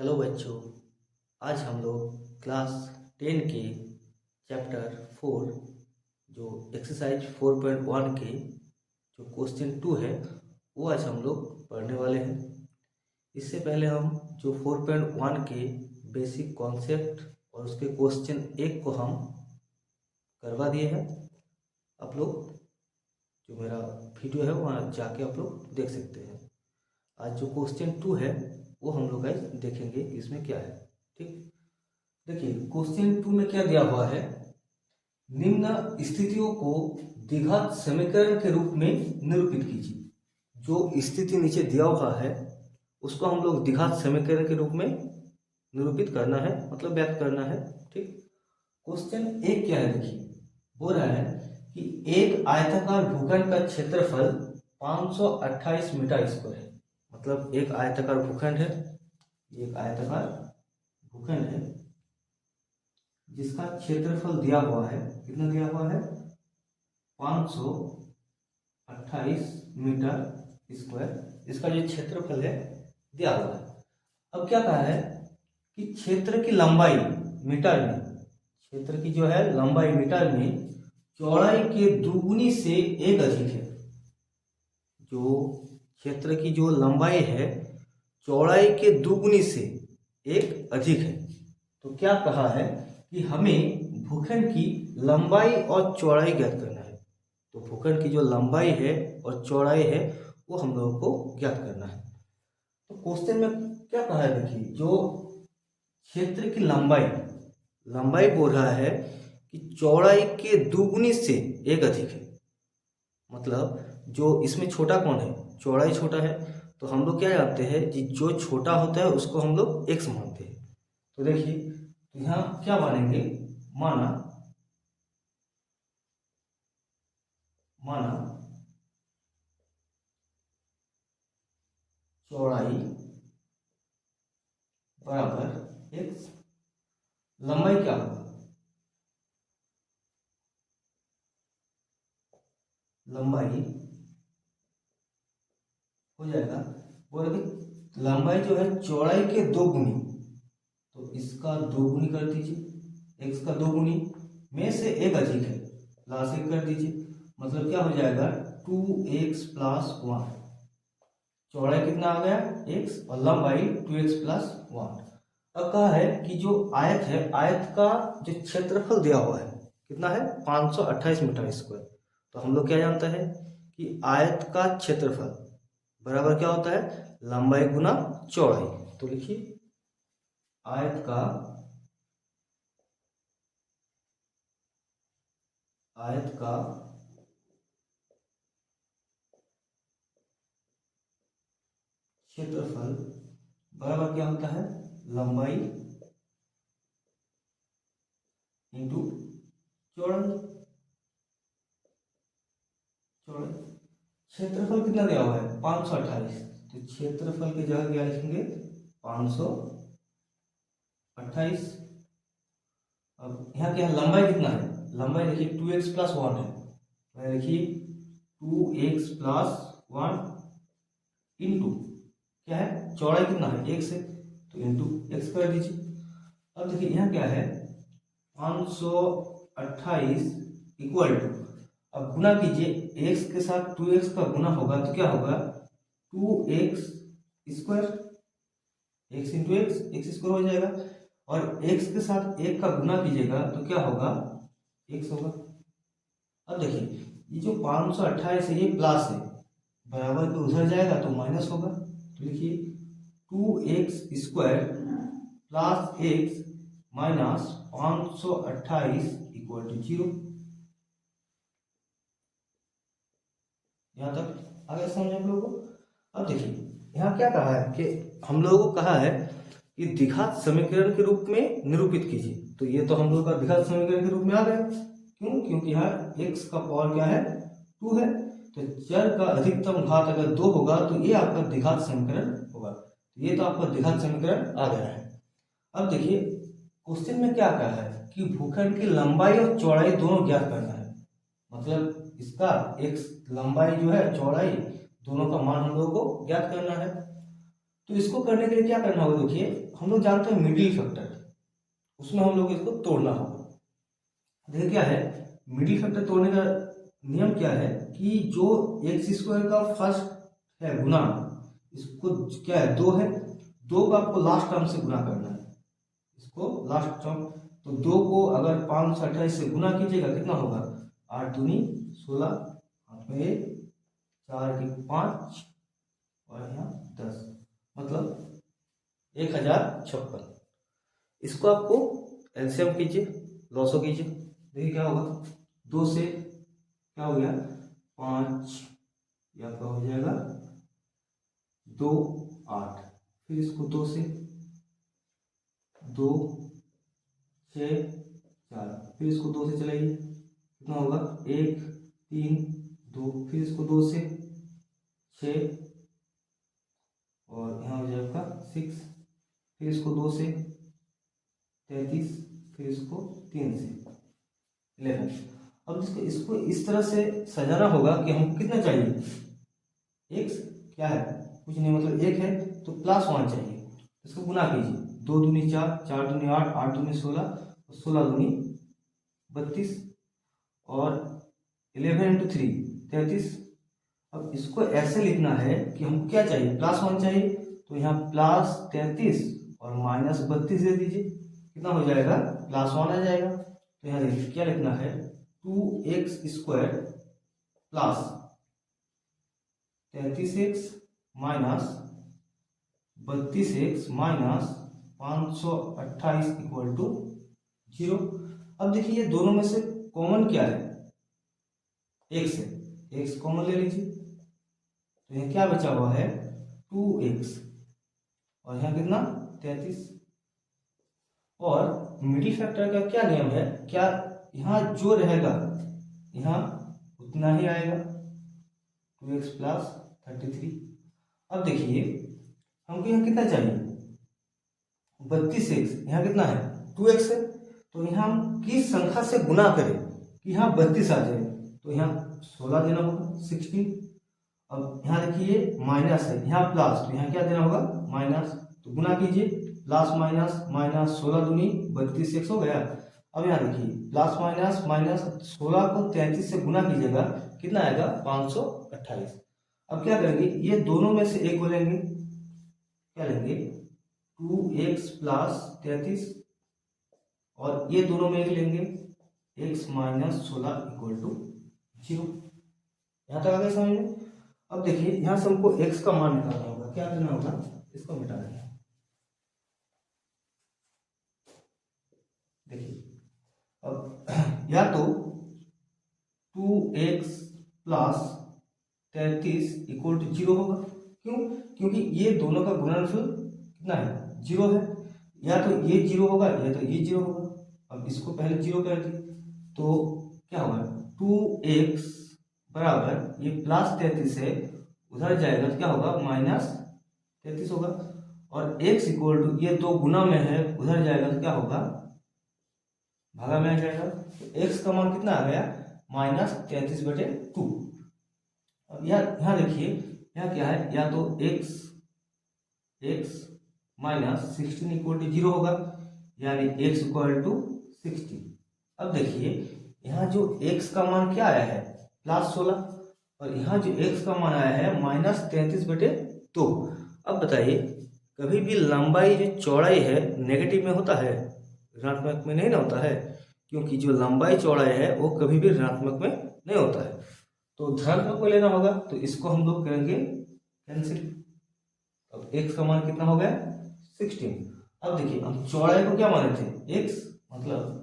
Hello बच्चों। आज हम लोग क्लास 10 के चैप्टर 4 जो एक्सरसाइज 4.1 के जो क्वेश्चन 2 है वो आज हम लोग पढ़ने वाले हैं। इससे पहले हम जो 4.1 के बेसिक कॉन्सेप्ट और उसके क्वेश्चन 1 को हम करवा दिए हैं। आप लोग जो मेरा वीडियो है वहाँ जाके आप लोग देख सकते हैं। आज जो क्वेश्चन 2 है वो हम लोग आज देखेंगे इसमें क्या है। ठीक, देखिए क्वेश्चन 2 में क्या दिया हुआ है। निम्न स्थितियों को द्विघात समीकरण के रूप में निरूपित कीजिए। जो स्थिति नीचे दिया हुआ है उसको हम लोग द्विघात समीकरण के रूप में निरूपित करना है, मतलब व्यक्त करना है। ठीक, क्वेश्चन 1 क्या है, देखिए बोल रहा है कि एक आयताकार भूखंड का क्षेत्रफल 528 मीटर स्क्वायर है। मतलब एक आयताकार भूखंड है, एक आयताकार भूखंड है जिसका क्षेत्रफल दिया हुआ है। कितना दिया हुआ है? 528 मीटर स्क्वायर इसका जो क्षेत्रफल है दिया हुआ है। अब क्या कहा है कि क्षेत्र की लंबाई मीटर में, क्षेत्र की जो है लंबाई मीटर में चौड़ाई के दुगुनी से एक अधिक है। जो क्षेत्र की जो लंबाई है चौड़ाई के दुगुनी से एक अधिक है। तो क्या कहा है कि हमें भूखंड की लंबाई और चौड़ाई ज्ञात करना है। तो भूखंड की जो लंबाई है और चौड़ाई है वो हम लोगों को ज्ञात करना है। तो क्वेश्चन में क्या कहा है, देखिए जो क्षेत्र की लंबाई बोल रहा है कि चौड़ाई के दुगुनी से एक अधिक है। मतलब जो इसमें छोटा कौन है? चौड़ाई छोटा है, तो हम लोग क्या जानते हैं कि जो छोटा होता है उसको हम लोग x मानते हैं। तो देखिए तो यहाँ क्या मानेंगे, माना चौड़ाई बराबर x, लंबाई क्या होगा? लंबाई हो जाएगा, बोले कि लंबाई जो है चौड़ाई के दो गुनी, तो इसका दो गुनी कर दीजिए, x का दो गुनी में से एक अधिक है, प्लस एक कर दीजिए। मतलब क्या हो जाएगा 2x प्लस 1। चौड़ाई कितना आ गया x और लंबाई 2x प्लस 1। अब कहा है कि जो आयत है, आयत का जो क्षेत्रफल दिया हुआ है कितना है? 528 मीटर स्क्वायर। तो हम लोग क्या जानते हैं कि आयत का क्षेत्रफल बराबर क्या होता है? लंबाई गुना चौड़ाई। तो लिखिए आयत का क्षेत्रफल बराबर क्या होता है? लंबाई इंटू चौड़ाई। क्षेत्रफल कितना दिया हुआ है? 528। तो क्षेत्रफल की जगह क्या लिखेंगे? 528। अब यहाँ क्या है? लंबाई कितना है? लंबाई देखिए 2x प्लस 1 है। देखिए 2x प्लस 1 इंटू क्या है? चौड़ाई कितना है? x है, तो इंटू x कर दीजिए। अब देखिए यहाँ क्या है? 528 इक्वल टू, अब गुना कीजिए, x के साथ 2x का गुना होगा तो क्या होगा? 2x square, x into x square हो जाएगा। और x के साथ 1 का गुना कीजिएगा तो क्या होगा? x होगा। अब देखिए ये जो 528 है ये प्लस है, बराबर पे उधर जाएगा तो माइनस होगा। तो लिखिए 2x square plus x minus 528 equal to 0। यहाँ तक आगे समझ आप लोगों को। अब देखिए यहाँ क्या कहा है कि हम लोगों को कहा है कि द्विघात समीकरण के रूप में निरूपित कीजिए। तो ये तो हम लोग का द्विघात समीकरण के रूप में आ गया। क्यों? क्योंकि यहाँ x का पावर क्या है? 2 है। तो चर का अधिकतम घात अगर 2 होगा तो ये आपका द्विघात समीकरण होगा। तो ये तो आपका द्विघात समीकरण आ गया है। अब देखिए क्वेश्चन में क्या कहा है कि भूखंड की लंबाई और चौड़ाई दोनों ज्ञात करना है। मतलब इसका एक लंबाई जो है चौड़ाई दोनों का मान हम लोगों को ज्ञात करना है। तो इसको करने के लिए क्या करना होगा, देखिए हम लोग जानते हैं मिडिल फैक्टर, उसमें हम लोग इसको तोड़ना होगा। देखिए क्या है मिडिल फैक्टर तोड़ने का नियम क्या है कि जो एक्स स्क्वायर का फर्स्ट है गुना, इसको क्या है 2 है, 2 को आपको लास्ट टर्म से गुना करना है, इसको लास्ट टर्म। तो 2 को अगर 528 से गुना कीजिएगा कितना होगा, 8 दूनी 16, 8 में 1, 4 की 5 और यहाँ 10, मतलब 1056। इसको आपको एलसीएम कीजिए, लॉसो कीजिए, देखिए क्या होगा, 2 से क्या हो गया 5, या क्या हो जाएगा 2 8, फिर इसको 2 से 2 6 4, फिर इसको 2 से चलाइए कितना होगा 1 3 2, फिर इसको 2 से 6 और यहाँ हो जाएगा 6, फिर इसको 2 से 33, फिर इसको 3 से 11। अब इसको इस तरह से सजाना होगा कि हमको कितना चाहिए, x क्या है कुछ नहीं, मतलब 1 है तो +1 चाहिए, इसको गुना कीजिए, 2 दूनी 4, 4 दूनी 8, 8 दूनी 16, 16 दूनी 32 और 11 इंटू 3 33। अब इसको ऐसे लिखना है कि हमको क्या चाहिए, +1 चाहिए, तो यहाँ +33 और -32 दे दीजिए, कितना हो जाएगा +1 आ जाएगा। तो यहाँ देखिए क्या लिखना है, 2x² plus 33x minus 32x minus 528 equal to 0। अब देखिए ये दोनों में से कॉमन क्या है, x है, x कॉमन ले लीजिए, तो यहाँ क्या बचा हुआ है 2x और यहाँ कितना 33। और मिडिल फैक्टर का क्या नियम है, क्या यहाँ जो रहेगा यहाँ उतना ही आएगा, 2x प्लस 33। अब देखिए हमको यहाँ कितना चाहिए 32x, यहाँ कितना है 2x है, तो यहाँ हम किस संख्या से गुना करें कि यहाँ 32 आ जाए, तो यहाँ 16 देना होगा 16। अब यहाँ देखिए माइनस है, यहाँ प्लस, तो यहाँ क्या देना होगा माइनस, तो गुना कीजिए, प्लस माइनस माइनस 16 दूनी 32 x हो गया। अब यहाँ देखिए प्लस माइनस माइनस 16 को 33 से गुना कीजिएगा कितना आएगा 528। अब क्या करेंगे, ये दोनों में से एक को लेंगे, क्या लेंगे 2x प्लस 33 और ये दोनों में एक लेंगे x माइनस 16 इक्वल टू 0। यहाँ तक आ गया समझ में। अब देखिए यहाँ से हमको x का मान निकालना होगा, क्या करना होगा, इसको मिटा देना। देखिए अब या तो 2x प्लस 33 इक्वल टू 0 होगा, क्यों, क्योंकि ये दोनों का गुणनफल कितना है 0 है, या तो ये 0 होगा या तो ये 0 होगा। अब इसको पहले 0 कर दिए तो क्या होगा 2x बराबर ये प्लस 33 है, उधर जाएगा तो क्या होगा माइनस 33 होगा, और x इक्वल टू ये 2 गुना में है, उधर जाएगा तो क्या होगा भागा में आ जाएगा। तो x का मान कितना आ गया -33/2। अब यहाँ देखिए यहाँ क्या है, या तो x माइनस 16 इक्वल टू 0 होगा, यानी x इक्वल टू 60। अब देखिए यहाँ जो x का मान क्या आया है +16 और यहाँ जो x का मान आया है -33/2। अब बताइए कभी भी लंबाई जो चौड़ाई है नेगेटिव में होता है, ऋणात्मक में नहीं ना होता है, क्योंकि जो लंबाई चौड़ाई है वो कभी भी ऋणात्मक में नहीं होता है, तो धनात्मक में लेना होगा, तो इसको हम लोग करेंगे कैंसिल। अब x का मान कितना हो गया 16। अब देखिए हम चौड़ाई को क्या माने थे x, मतलब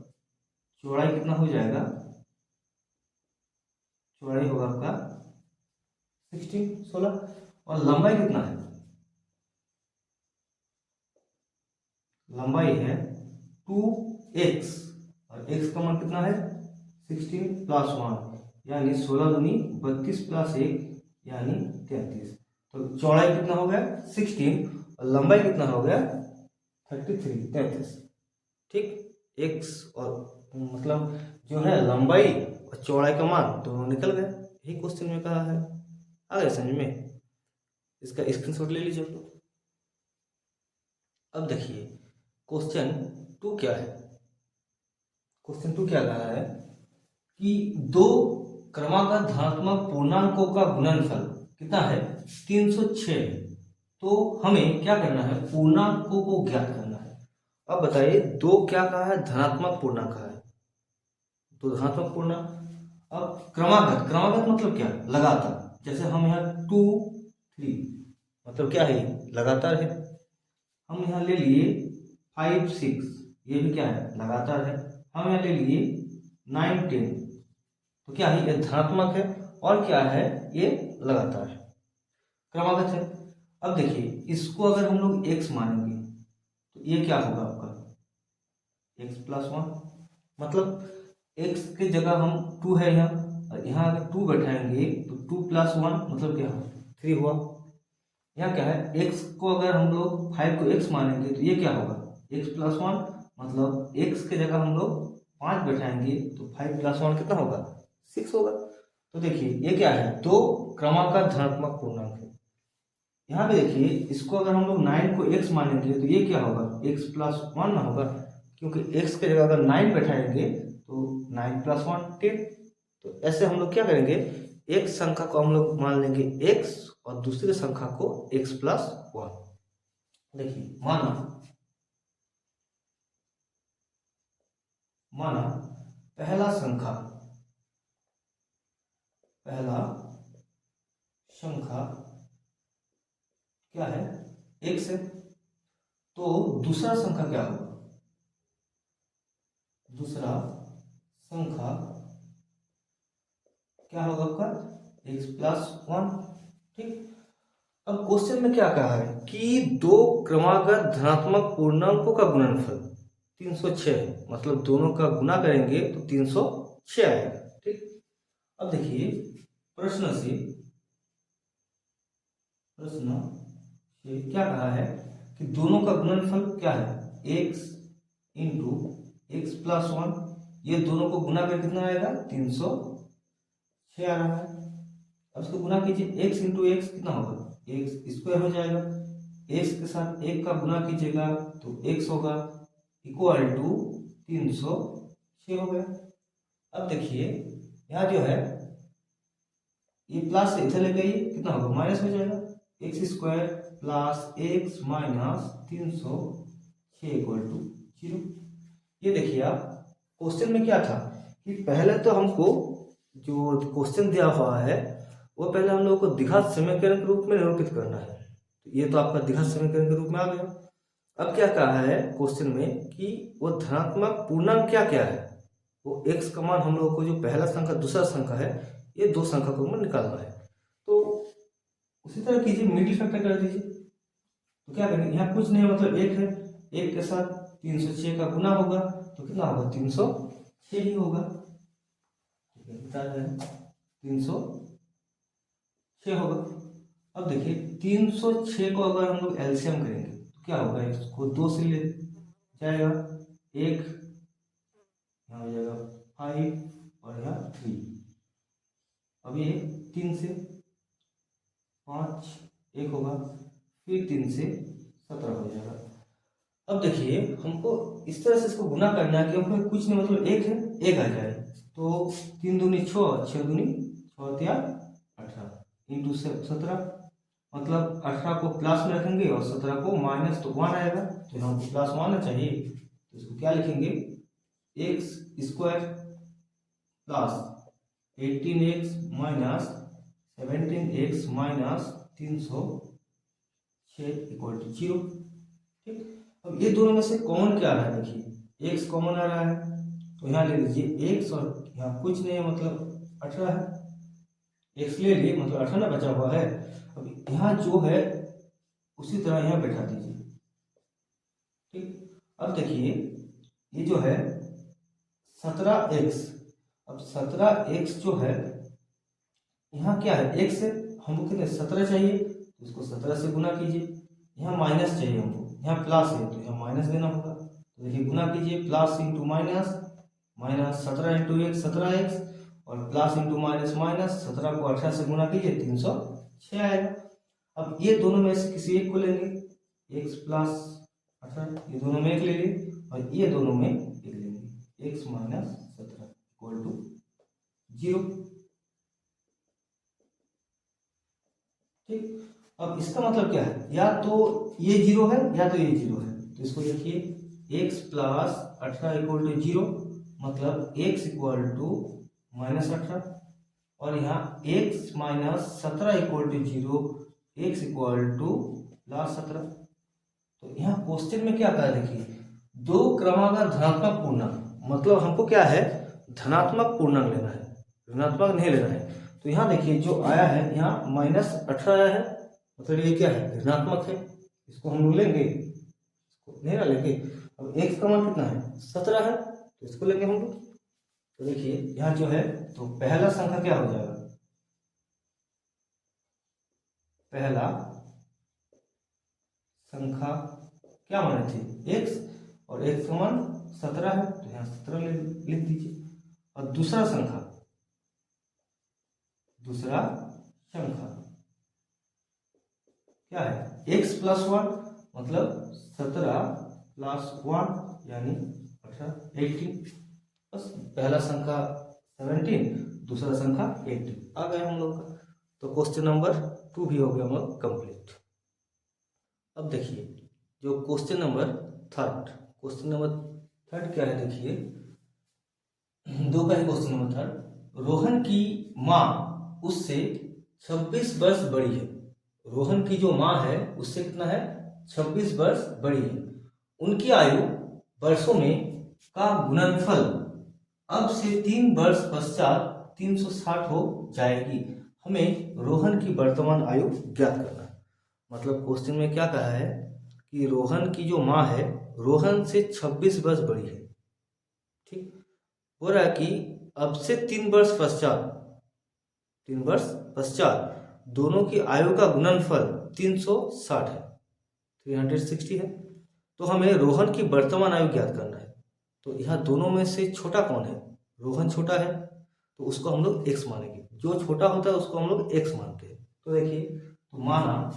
चौड़ाई कितना हो जाएगा, चौड़ाई होगा आपका 16 और लंबाई कितना है, लंबाई है 2x और x का मान कितना है 16 प्लस 1 यानी 16 दूनी 32 प्लस 1 यानी 33। तो चौड़ाई कितना हो गया 16 और लंबाई कितना हो गया 33। ठीक, x और मतलब जो है लंबाई और चौड़ाई का मान दोनों निकल गए, यही क्वेश्चन में कहा है। आ गया समझ में, इसका स्क्रीनशॉट ले लीजिए। अब देखिए क्वेश्चन 2 क्या है। क्वेश्चन 2 क्या कहा है कि दो क्रमागत धनात्मक पूर्णांकों का गुणनफल कितना है, 306। तो हमें क्या करना है, पूर्णांकों को ज्ञात करना है। अब बताइए दो क्या कहा है, धनात्मक पूर्णांक है, तो धनात्मक पूर्णांक। अब क्रमागत, क्रमागत मतलब क्या, लगातार। जैसे हम यहाँ 2 3 मतलब क्या है, लगातार है। हम यहाँ ले लिए 5 6, ये भी क्या है, लगातार है। हम यहाँ ले लिए 9 10, तो क्या है, ये धनात्मक है और क्या है, ये लगातार है, क्रमागत है। अब देखिए इसको अगर हम लोग x मानेंगे तो ये क्या होगा आपका, x + 1, मतलब x की जगह हम 2 है यहाँ, और यहाँ अगर 2 बैठाएंगे तो 2 + 1 मतलब क्या हो, 3 हुआ। यहाँ क्या है, x को अगर हम लोग 5 को x मानेंगे तो ये क्या होगा, x + 1, मतलब x की जगह हम लोग 5 बैठाएंगे तो 5 + 1 कितना होगा, 6 होगा। तो देखिए ये क्या है, दो क्रमागत धनात्मक पूर्णांक है। यहाँ पे देखिए इसको अगर हम लोग 9 को x मानेंगे तो ये क्या होगा, x + 1 ना होगा, क्योंकि x की जगह अगर 9 बैठाएंगे तो 9 + 1 10। तो ऐसे हम लोग क्या करेंगे, एक संख्या को हम लोग मान लेंगे x और दूसरी संख्या को x + 1। देखिए माना पहला संख्या क्या है, x है, तो दूसरा संख्या क्या होगा, दूसरा संख्या क्या होगा आपका, x + 1। ठीक। अब क्वेश्चन में क्या कहा है कि दो क्रमागत धनात्मक पूर्णांकों का गुणनफल 306, मतलब दोनों का गुणा करेंगे तो 306 आएगा। ठीक। अब देखिए प्रश्न से क्या कहा है कि दोनों का गुणनफल क्या है, x × x + 1, ये दोनों को गुना कर कितना आएगा, 306 आ रहा है। अब इसको गुना कीजिए, x × x कितना होगा, x² हो जाएगा, x के साथ 1 का गुना कीजिएगा तो x होगा, = 306 हो गया। अब देखिए यहाँ जो है ये प्लस से इधर ले गई, कितना होगा, माइनस हो जाएगा, x² + x - 306 = 0। ये देखिए आप क्वेश्चन में क्या था कि पहले तो हमको जो क्वेश्चन दिया हुआ है वो पहले हम लोग को द्विघात समीकरण के रूप में निरूपित करना है। तो ये तो आपका द्विघात समीकरण के रूप में आ गया। अब क्या कहा है क्वेश्चन में कि वो धनात्मक पूर्णांक क्या क्या है, वो x का मान हम लोगों को जो पहला संख्या दूसरा संख्या है, ये दो संख्या को निकालना है। तो उसी तरह कीजिए, मिडिल फैक्टर कर दीजिए। तो क्या करेंगे, यहाँ कुछ नहीं है, मतलब 1 है, 1 के साथ 306 का गुना होगा तो कितना होगा, 306 ही होगा। 306 होगा। अब देखिए 306 को अगर हम लोग एलसीएम करेंगे तो क्या होगा, इसको 2 से ले जाएगा, 1 यहाँ हो जाएगा 5 और यहाँ 3। अब ये 3 से 5 1 होगा, फिर 3 से 17 हो जाएगा। अब देखिए हमको इस तरह से इसको गुना करना है, क्योंकि कुछ नहीं, मतलब 1 है, 1 आ जाए तो 3 दूनी 6, 6 दूनी 6 × 18 × 17, मतलब 18 को प्लस में रखेंगे और 17 को माइनस, तो 1 आएगा, तो हमको +1 आना चाहिए। तो इसको क्या लिखेंगे, x² + 18x - 17x - 306 = 0। ठीक। अब ये दोनों में से कॉमन क्या आ रहा है, देखिए x कॉमन आ रहा है, तो यहाँ ले लीजिए x, और यहाँ कुछ नहीं है, मतलब 18 है, x ले लिए, मतलब 18 बचा हुआ है। अब यहाँ जो है उसी तरह यहाँ बैठा दीजिए। ठीक। अब देखिए ये जो है 17x, अब 17x जो है, यहाँ क्या है, x है, हमको कितने 17 चाहिए, तो इसको 17 से गुना कीजिए। यहाँ माइनस चाहिए हमको, यहाँ प्लस है तो यहाँ माइनस देना होगा। तो देखिए गुना कीजिए, प्लस × माइनस, 17 × 1 17x, और प्लस × माइनस 17 को 18 से गुना कीजिए, 306 आएगा। अब ये दोनों में से किसी एक को लेंगे, x + 18, ये दोनों में 1 ले लिए और ये दोनों में 1 लेंगे, x माइनस 17 इक्वल टू 0। ठीक, अब इसका मतलब क्या है, या तो ये 0 है या तो ये 0 है, तो इसको देखिए x प्लस 18 इक्वल टू 0, मतलब x इक्वल टू माइनस 18, और यहाँ x minus 17 equal to 0, x equal to plus 17। तो यहाँ क्वेश्चन में क्या कहा है, देखिए दो क्रमांक धनात्मक पूर्णांक, मतलब हमको क्या है, धनात्मक पूर्णांक लेना है, ऋणात्मक नहीं लेना है। तो यहाँ देखिए जो आया है, यहाँ माइनस 18 आया है, मतलब ये क्या है, ऋणात्मक है, इसको हम लोग लेंगे, इसको नहीं ना लेंगे। अब x का मान कितना है, 17 है, तो इसको लेंगे हम लोग। तो देखिए यहाँ जो है, तो पहला संख्या क्या हो जाएगा, पहला संख्या क्या माने थे, x, और x का मान 17 है, तो यहाँ 17 लिख दीजिए। और दूसरा संख्या क्या है, x प्लस 1, मतलब 17 प्लस 1 यानी 18, बस पहला संख्या 17, दूसरा संख्या 18 आ गया हम लोग का। तो क्वेश्चन नंबर 2 भी हो गया हम लोग कंप्लीट। अब देखिए जो क्वेश्चन नंबर थर्ड क्या है, देखिए दो का ही क्वेश्चन नंबर थर्ड। रोहन की माँ उससे 26 वर्ष बड़ी है, रोहन की जो माँ है उससे कितना है, 26 वर्ष बड़ी है। उनकी आयु वर्षों में का गुणनफल अब से 3 वर्ष पश्चात 360 हो जाएगी। हमें रोहन की वर्तमान आयु ज्ञात करना है। मतलब क्वेश्चन में क्या कहा है कि रोहन की जो माँ है रोहन से 26 वर्ष बड़ी है। ठीक, हो रहा है कि अब से 3 वर्ष पश्चात दोनों की आयु का गुणनफल 360 है, 360 है। तो हमें रोहन की वर्तमान आयु ज्ञात करना है। तो यहाँ दोनों में से छोटा कौन है, रोहन छोटा है, तो उसको हम लोग x मानेंगे, जो छोटा होता है उसको हम लोग x मानते हैं। तो देखिए, तो माना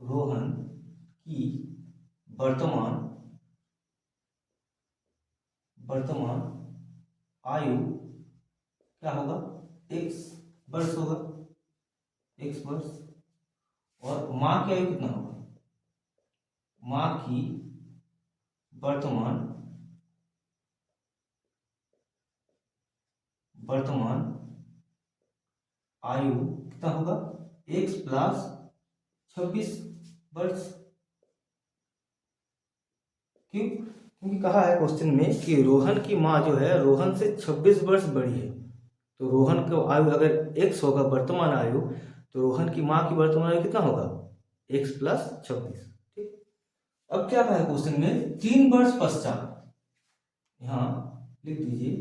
रोहन की वर्तमान आयु क्या होगा, x वर्ष होगा, x वर्ष। और माँ की आयु कितना होगा, माँ की वर्तमान आयु कितना होगा, x प्लस 26 वर्ष। क्यों, क्योंकि कहा है क्वेश्चन में कि रोहन की माँ जो है रोहन से 26 वर्ष बड़ी है। तो रोहन की आयु अगर x होगा वर्तमान आयु, तो रोहन की माँ की वर्तमान आयु कितना होगा, x प्लस 26। ठीक, अब क्या कहा है क्वेश्चन में, 3 वर्ष पश्चात, यहाँ लिख दीजिए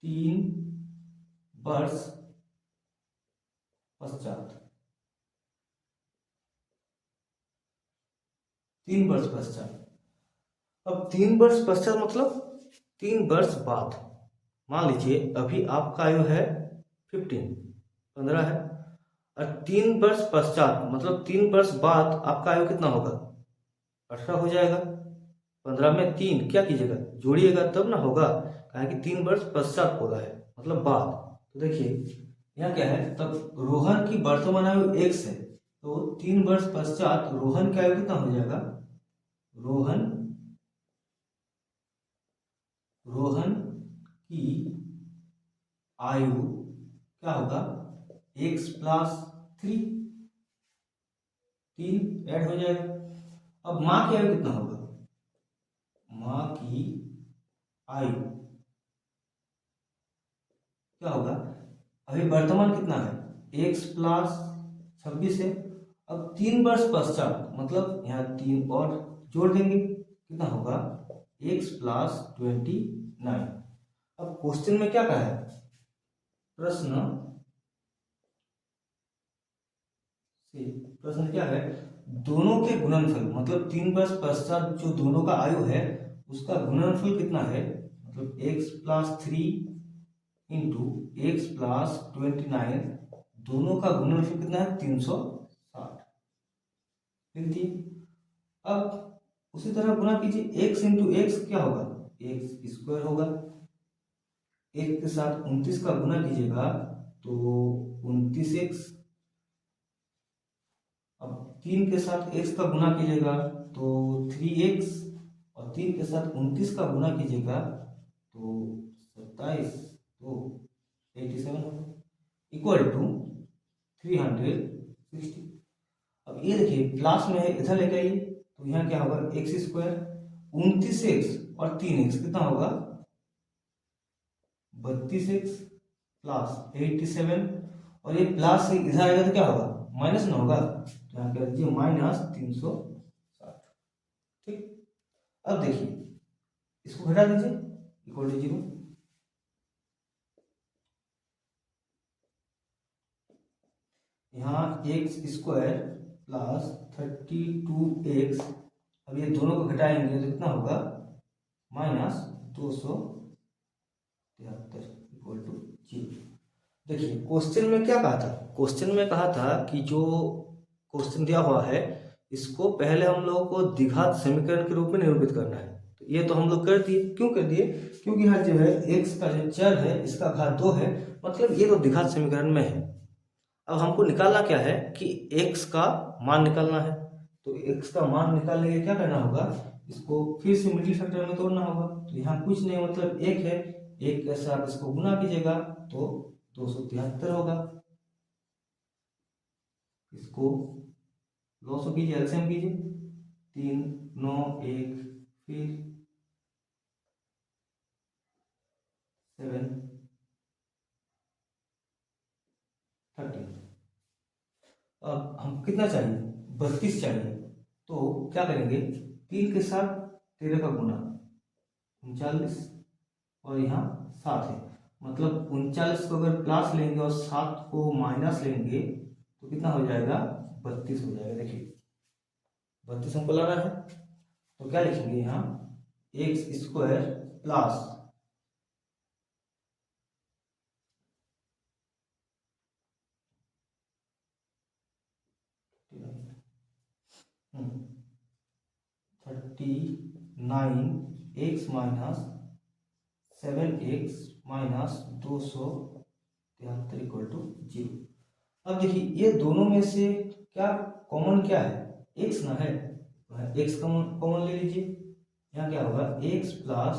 3 वर्ष पश्चात, 3 वर्ष पश्चात। अब 3 वर्ष पश्चात मतलब 3 वर्ष बाद, मान लीजिए अभी आपका आयु है 15 है, और 3 वर्ष पश्चात मतलब 3 वर्ष बाद आपका आयु कितना होगा, 18 हो जाएगा। 15 में 3 क्या कीजिएगा, जोड़िएगा तब ना होगा, कहा कि 3 वर्ष पश्चात बोला है मतलब बाद। तो देखिए यहाँ क्या है, तब रोहन की वर्तमान आयु x है, तो 3 वर्ष पश्चात रोहन की आयु कितना हो जाएगा, रोहन की आयु क्या होगा, x प्लस 3 ऐड हो जाएगा। अब माँ की आयु कितना होगा, माँ की आयु क्या होगा, अभी वर्तमान कितना है, x प्लस 26 है। अब 3 वर्ष पश्चात मतलब यहाँ 3 और जोड़ देंगे, कितना होगा, x प्लस 29। अब क्वेश्चन में क्या कहा है, प्रश्न क्या है, दोनों के गुणनफल मतलब 3 वर्ष पश्चात जो दोनों का आयु है उसका गुणनफल कितना है, मतलब x plus 3 into x plus 29, दोनों का गुणनफल कितना है 360 लिख दिए। अब उसी तरह गुना कीजिए, एक्स इंटू एक्स क्या होगा, एक्स स्क्वायर होगा। एक के साथ 29 का गुना कीजिएगा तो 29x, अब 3 के साथ x का गुना कीजिएगा तो 3x, और 3 के साथ 29 का गुना कीजिएगा तो 27, तो 87 होगा, इक्वल टू 360। अब ये देखिए प्लस में है, इधर लेके आइए तो यहाँ क्या होगा एक्स स्क्वायर, 29x और 3x कितना होगा 32x प्लस 87, और ये प्लस से इधर आएगा तो क्या होगा माइनस ना होगा, तो यहाँ कर दीजिए -360। ठीक, अब देखिए इसको घटा दीजिए, इक्वल टू 0। यहाँ एक्स स्क्वायर प्लस 32x, अब ये दोनों को घटाएंगे तो कितना होगा -273 इक्वल टू 0। देखिए क्वेश्चन में क्या कहा था, क्वेश्चन में कहा था कि जो क्वेश्चन दिया हुआ है इसको पहले हम लोगों को द्विघात समीकरण के रूप में निरूपित करना है। तो ये तो हम लोग कर दिए, क्यों कर दिए, क्योंकि यहाँ जो है x का जो चर है इसका घात 2 है, मतलब ये तो द्विघात समीकरण में है। अब हमको निकालना क्या है कि x का मान निकालना है, तो x का मान निकालने के लिए क्या करना होगा, इसको फिर से मिडिल फैक्टर में तोड़ना होगा। तो यहाँ कुछ नहीं, मतलब 1 है, 1 के साथ इसको गुना कीजिएगा तो 273 होगा। इसको लॉस कीजिए, एलसीएम कीजिए, 3 9 1 फिर 7 13। अब हम कितना चाहिए 32 चाहिए, तो क्या करेंगे 3 के साथ 13 का गुना 39, और यहाँ 7 है, मतलब 39 को अगर प्लस लेंगे और 7 को माइनस लेंगे तो कितना हो जाएगा 32 हो जाएगा। देखिए 32 हमको लाना है, तो क्या लिखेंगे यहाँ x square plus thirty nine x minus 7x minus 273 equal to 0। अब देखिए ये दोनों में से क्या कॉमन क्या है, x ना है, x कॉमन ले लीजिए। यहाँ क्या होगा x प्लस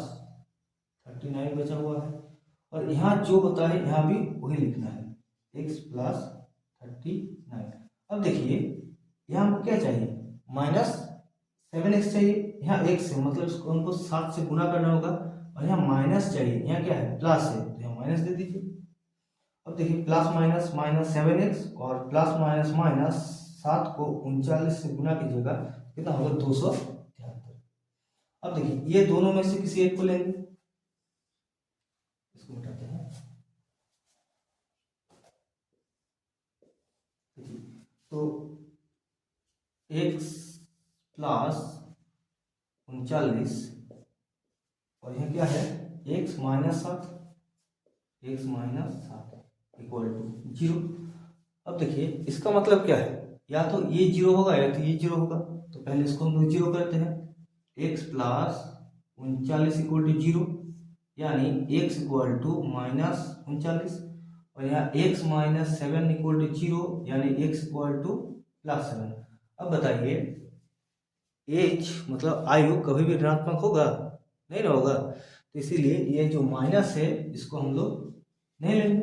39 बचा हुआ है, और यहाँ जो होता है यहाँ भी वही लिखना है, x प्लस 39। अब देखिए यहाँ हमको क्या चाहिए -7x चाहिए, यहाँ x है मतलब इसको हमको 7 से गुना करना होगा, और यहाँ माइनस चाहिए, यहाँ क्या है प्लस है तो यहाँ माइनस दे दीजिए। अब देखिए प्लस माइनस -7x और प्लस माइनस माइनस 7 को 39 से गुना कीजिएगा कितना होगा 273। अब देखिए ये दोनों में से किसी एक को लेंगे, इसको मिटाते हैं, तो x प्लस 39 और यह क्या है x minus 7, x minus 7 equal to 0। अब देखिए इसका मतलब क्या है, या तो ये 0 होगा या तो ये 0 होगा, तो पहले इसको हम लोग 0 करते हैं, x प्लस 39 इक्वल टू 0, यानी x इक्वल टू -39, और यहाँ x माइनस 7 इक्वल टू 0, यानी x इक्वल टू +7। अब बताइए एज मतलब आयु कभी भी ऋणात्मक होगा नहीं ना होगा, तो इसीलिए ये जो माइनस है इसको हम लोग नहीं लेंगे,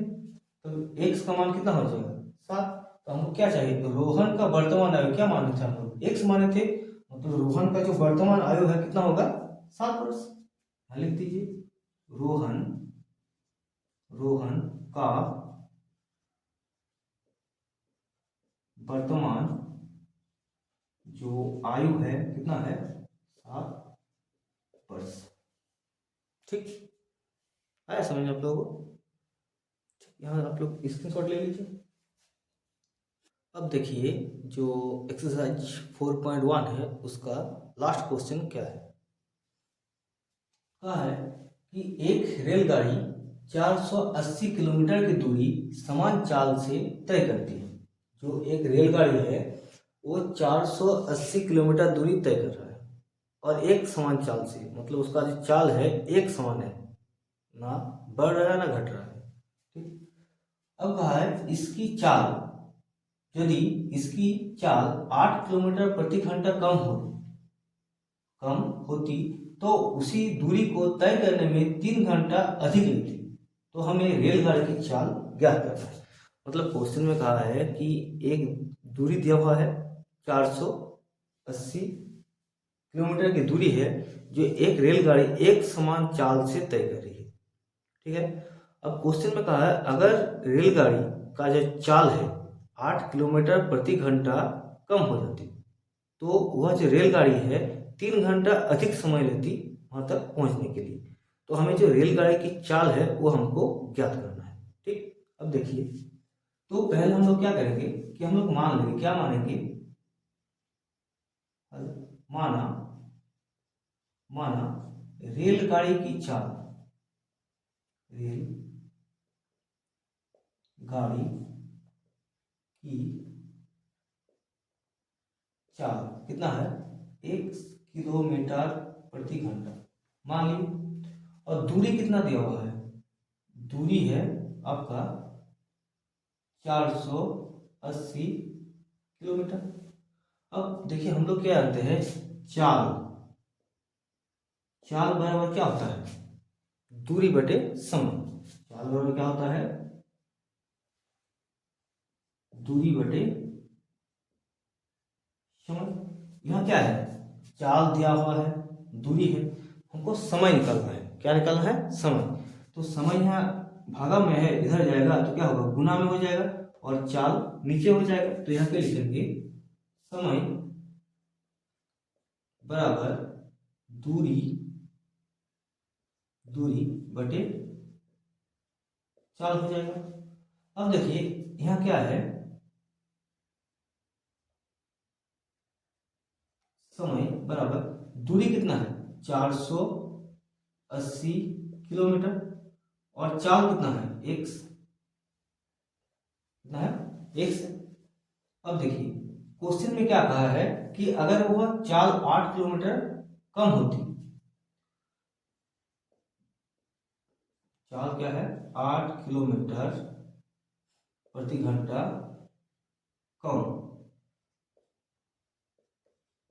तो x का मान कितना हो जाएगा 7। तो हमको क्या चाहिए, तो रोहन का वर्तमान आयु क्या माने थे हम लोग x माने थे, मतलब रोहन का जो वर्तमान आयु है कितना होगा 7 वर्ष। लिख दीजिए रोहन का वर्तमान जो आयु है कितना है 7 वर्ष। ठीक आया समझ आप लोगों को, यहाँ आप लोग स्क्रीनशॉट ले लीजिए। अब देखिए जो एक्सरसाइज 4.1 है उसका लास्ट क्वेश्चन क्या है, कहा है कि एक रेलगाड़ी 480 किलोमीटर की दूरी समान चाल से तय करती है। जो एक रेलगाड़ी है वो 480 किलोमीटर दूरी तय कर रहा है और एक समान चाल से, मतलब उसका जो चाल है एक समान है, ना बढ़ रहा है ना घट रहा है। ठीक। अब कहा है इसकी चाल, यदि इसकी चाल 8 किलोमीटर प्रति घंटा कम होती तो उसी दूरी को तय करने में 3 घंटा अधिक लगती। तो हमें रेलगाड़ी की चाल ज्ञात करना है। मतलब क्वेश्चन में कहा है कि एक दूरी दिया हुआ है 480 किलोमीटर की दूरी है जो एक रेलगाड़ी एक समान चाल से तय कर रही है। ठीक है। अब क्वेश्चन में कहा है अगर रेलगाड़ी का जो चाल है 8 किलोमीटर प्रति घंटा कम हो जाती तो वह जो रेलगाड़ी है 3 घंटा अधिक समय लेती वहां तक पहुंचने के लिए। तो हमें जो रेलगाड़ी की चाल है वो हमको ज्ञात करना है। ठीक। अब देखिए, तो पहले हम लोग क्या करेंगे कि हम लोग मान लेंगे, क्या मानेंगे, माना रेलगाड़ी की चाल, रेल गाड़ी की चाल कितना है 1 किलोमीटर प्रति घंटा मान ली, और दूरी कितना दिया हुआ है, दूरी है आपका 480 किलोमीटर। अब देखिए हम लोग क्या जानते हैं, चाल बराबर क्या होता है, दूरी बटे समय। चाल बराबर क्या होता है, दूरी बटे समय। यहाँ क्या है, चाल दिया हुआ है, दूरी है, हमको समय निकालना है। क्या निकालना है, समय। तो समय यहाँ भागा में है, इधर जाएगा तो क्या होगा, गुना में हो जाएगा, और चाल नीचे हो जाएगा। तो यहाँ पे लिखेंगे समय बराबर दूरी बटे चाल हो जाएगा। अब देखिए यहाँ क्या है, समय बराबर दूरी कितना है 480 किलोमीटर और चाल कितना है x, कितना है x। अब देखिए क्वेश्चन में क्या कहा है कि अगर वह चाल 8 किलोमीटर कम होती, चाल क्या है 8 किलोमीटर प्रति घंटा कम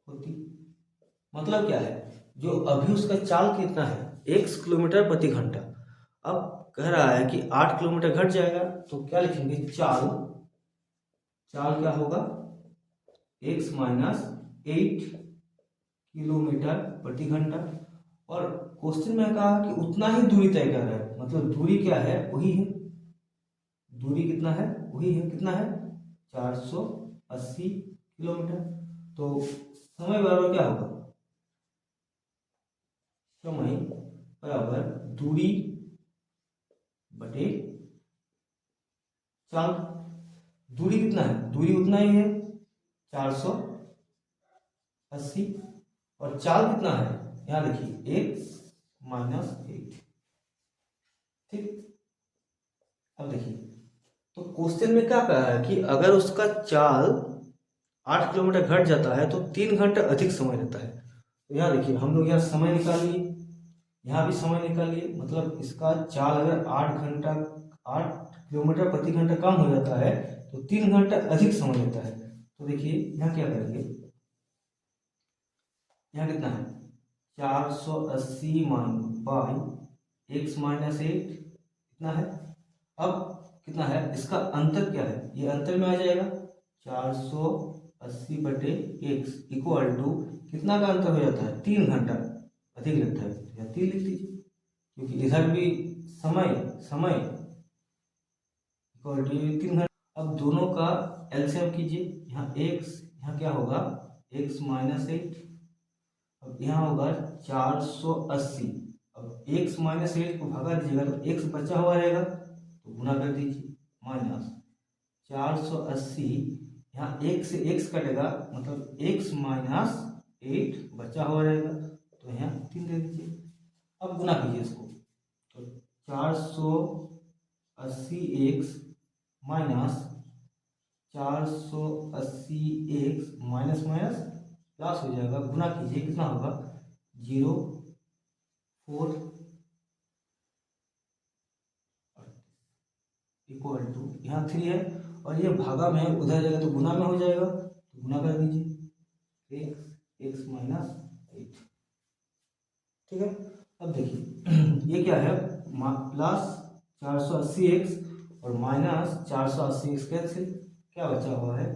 होती, मतलब क्या है, जो अभी उसका चाल कितना है 1 किलोमीटर प्रति घंटा। अब कह रहा है कि 8 किलोमीटर घट जाएगा, तो क्या लिखेंगे, चाल क्या होगा x माइनस 8 किलोमीटर प्रति घंटा। और क्वेश्चन में कहा कि उतना ही दूरी तय कर रहा है, मतलब दूरी क्या है वही है, दूरी कितना है वही है, कितना है 480 किलोमीटर। तो समय बराबर क्या होगा, समय बराबर दूरी बटे चाल। दूरी कितना है, दूरी उतना ही है 480, और चाल कितना है यहाँ देखिए x माइनस 8। ठीक। अब देखिए तो क्वेश्चन में क्या कहा है कि अगर उसका चाल 8 किलोमीटर घट जाता है तो 3 घंटा अधिक समय लेता है। तो यहाँ देखिए हम लोग यहाँ समय निकाल लिए, यहाँ भी समय निकाल लिए, मतलब इसका चाल अगर 8 किलोमीटर प्रति घंटा कम हो जाता है तो 3 घंटा अधिक समय लेता है। तो देखिए यहाँ क्या करेंगे, यहाँ कितना है 480 बाई एक्स माइनस 8 कितना है, अब कितना है इसका अंतर क्या है, ये अंतर में आ जाएगा 480 बटे एक्स इक्वल टू कितना का अंतर हो जाता है 3 घंटा अधिक लगता है, या 3 लिख दीजिए, क्योंकि इधर भी समय इक्वल टू 3 घंटा। अब दोनों का एलसीएम कीजिए, यहाँ एक्स, यहाँ क्या होगा एक्स माइनस 8, अब यहाँ होगा 480, अब x माइनस 8 को भगा दीजिएगा तो x बचा हुआ रहेगा, तो गुना कर दीजिए, माइनस 480, यहाँ एक से x कटेगा, मतलब x माइनस 8 बचा हुआ रहेगा, तो यहाँ 3 दे दीजिए। अब गुना कीजिए इसको, तो 480x minus 480x minus minus plus हो जाएगा, गुना कीजिए कितना होगा 0 4 इक्वल टू यहाँ 3 है और ये भागा में उधर जाएगा तो गुना में हो जाएगा, तो गुना कर दीजिए x माइनस 8। ठीक है, अब देखिए ये क्या है प्लस 480x और माइनस 480x कैंसिल, क्या बचा हुआ है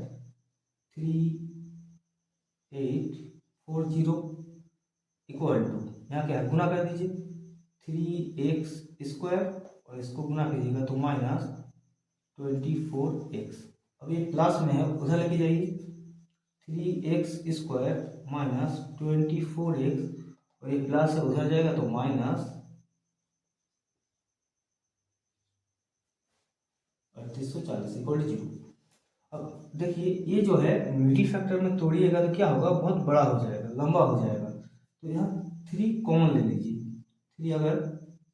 3840 इक्वल टू यहाँ क्या है गुना कर दीजिए 3x स्क्वायर और इसको गुना कीजिएगा तो माइनस 24x। अब ये प्लस में है उधर लेके जाइए 3x स्क्वायर माइनस 24x और ये प्लस है उधर जाएगा तो माइनस 3840 इक्वल टू 0। अब देखिए ये जो है मिडिल फैक्टर में तोड़िएगा तो क्या होगा बहुत बड़ा हो जाएगा, लंबा हो जाएगा, तो यहाँ 3 कॉमन ले लीजिए, 3 अगर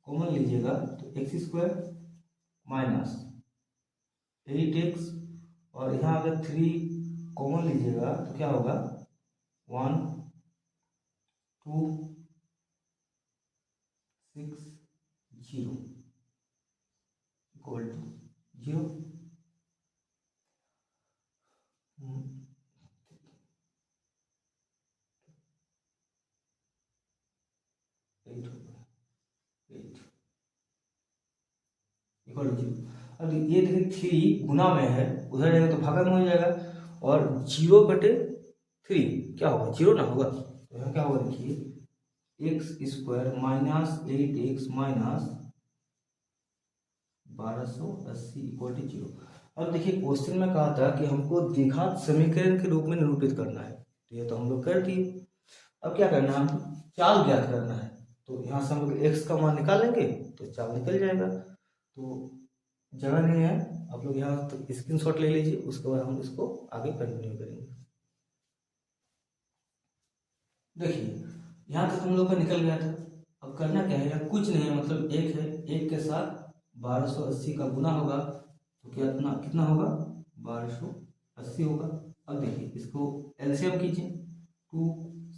कॉमन लीजिएगा तो x स्क्वायर माइनस 8x और यहाँ अगर 3 कॉमन लीजिएगा तो क्या होगा 1 2 6 0 इक्वल टू 0। Equal to 0। अब ये देखिए 3 गुना में है उधर जाएगा तो भागा में हो जाएगा और 0/3 क्या होगा 0 ना होगा, तो यहाँ क्या होगा देखिए x square minus 8x minus 1280 equal to 0। अब देखिए क्वेश्चन में कहा था कि हमको द्विघात समीकरण के रूप में निरूपित करना है, तो ये तो हम लोग कर दिए। अब क्या करना है हमको चाल ज्ञात करना है, तो यहाँ से हम लोग x का मान निकालेंगे तो चाल निकल जाएगा। तो जगह नहीं है, आप लोग यहाँ तो स्क्रीनशॉट ले लीजिए, उसके बाद हम इसको आगे कंटिन्यू करेंगे। देखिए यहाँ तक हम लोग का निकल गया था। अब करना क्या है, यहाँ कुछ नहीं है मतलब एक है, एक के साथ 1280 का गुना होगा तो कितना होगा 1280 होगा। अब देखिए इसको एलसीएम कीजिए 2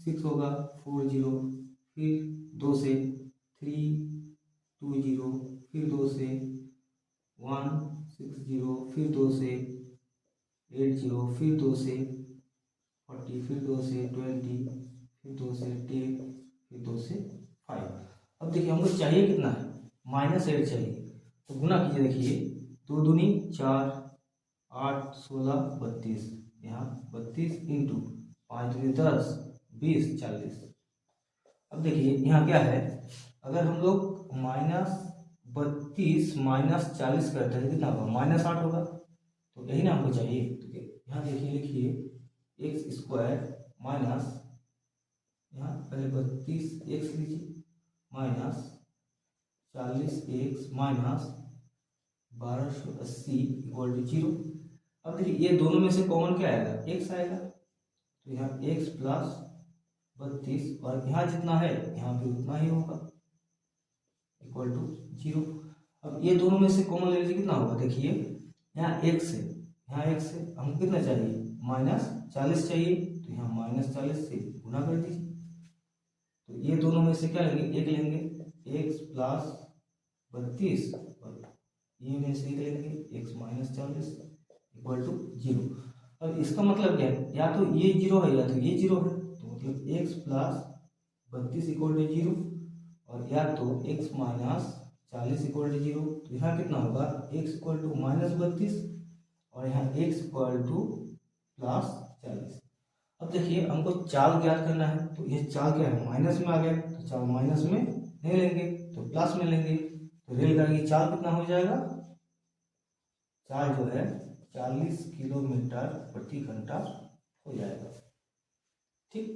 6 होगा 40 फिर 2 से 3 20 फिर 2 से 1 60 फिर 2 से 80 फिर 2 से 40 फिर 2 से 20 फिर 2 से 10 फिर 2 से 5। अब देखिए हमको चाहिए कितना है -8 चाहिए, तो गुना कीजिए। देखिए 2 दूनी 4 8 16 32, यहाँ 32 इंटू 5 दूनी 10 20 40। अब देखिए यहाँ क्या है, अगर हम लोग -32 -40 करते हैं कितना होगा -8 होगा, तो यही ना हमको चाहिए। तो यहाँ देखिए लिखिए x स्क्वायर माइनस यहाँ पहले 32x लीजिए minus 40x minus 1280 equal to 0। अब देखिए ये दोनों में से कॉमन क्या आएगा x आएगा, तो यहाँ x प्लस 32 और यहाँ जितना है यहाँ भी उतना ही होगा इक्वल टू 0। अब ये दोनों में से कॉमन ले लीजिए कितना होगा, देखिए यहाँ x है, यहाँ x है, हमको कितना चाहिए -40 चाहिए, तो यहाँ -40 से गुना कर दीजिए। तो ये दोनों में से क्या लेंगे एक लेंगे x प्लस 32 और ये में से एक लेंगे x -40 इक्वल टू 0। अब इसका मतलब क्या है, या तो ये 0 है या तो ये 0 है, तो मतलब x प्लस 32 इक्वल टू 0 और या तो x -40 इक्वल टू 0। तो यहाँ कितना होगा x इक्वल टू -32 और यहाँ x इक्वल टू +40। अब देखिए हमको चाल ज्ञात करना है, तो ये चाल क्या है माइनस में आ गया, तो चाल माइनस में नहीं लेंगे तो प्लस में लेंगे, तो रेलगाड़ी की चाल कितना हो जाएगा, चाल जो है 40 किलोमीटर प्रति घंटा हो जाएगा। ठीक,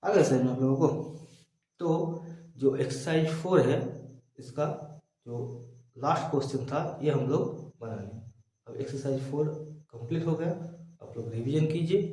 आ गया समझ में आप लोगों को। तो जो एक्सरसाइज 4 है इसका जो लास्ट क्वेश्चन था ये हम लोग बना लें। अब एक्सरसाइज 4 कंप्लीट हो गया, आप लोग रिवीजन कीजिए।